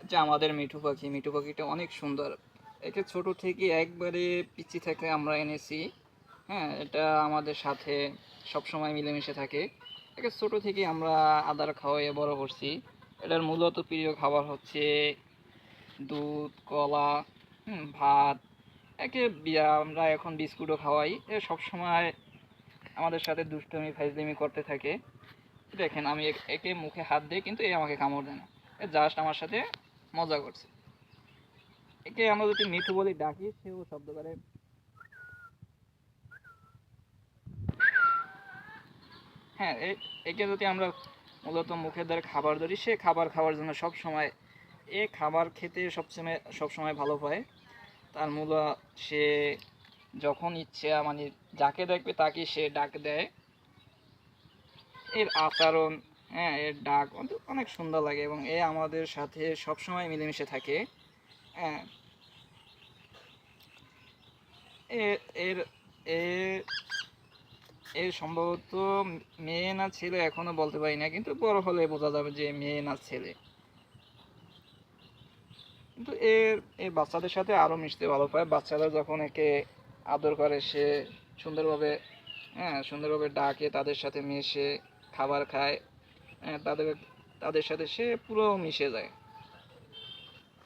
যে আমাদের মিঠু পাখিটা অনেক সুন্দর। একে ছোট থেকে একবারে পিচ্চি থেকে আমরা এনেছি। হ্যাঁ, এটা আমাদের সাথে সবসময় মিলেমিশে থাকে। একে ছোট থেকে আমরা আদর খাওয়াইয়ে বড় করছি। এটার মূলত প্রিয় খাবার হচ্ছে দুধ, কলা, ভাত। একে আমরা এখন বিস্কুটও খাওয়াই। এ সবসময় আমাদের সাথে দুষ্টুমি ফাইজলামি করতে থাকে। দেখেন আমি একে মুখে হাত দিই কিন্তু এ আমাকে কামড় দেয় না। এ জাস্ট আমার সাথে মজা করছে। একে আমরা যদি মিঠু বলে ডাকি সেও শব্দ করে। হ্যাঁ, একে যদি আমরা মূলত মুখের দ্বারা খাবার ধরি সে খাবার খাওয়ার জন্য সব সময় খাবার খেতে সবসময় ভালো পায়। তার মূল সে যখন ইচ্ছে মানে যাকে দেখবে তাকে সে ডাক দেয়। এর আচরণ, হ্যাঁ, এর ডাক অনেক সুন্দর লাগে এবং এ আমাদের সাথে সবসময় মিলেমিশে থাকে। হ্যাঁ, এর এর এর এর সম্ভবত মেয়ে না ছেলে এখনো বলতে পারি না, কিন্তু বড় হলে বোঝা যাবে যে মেয়ে না ছেলে। কিন্তু এর বাচ্চাদের সাথে আরো মিশতে ভালো পায়। বাচ্চারা যখন একে আদর করে সে সুন্দরভাবে, হ্যাঁ, সুন্দরভাবে ডাকে, তাদের সাথে মিশে খাবার খায়। হ্যাঁ, তাদের সাথে সে পুরো মিশে যায়।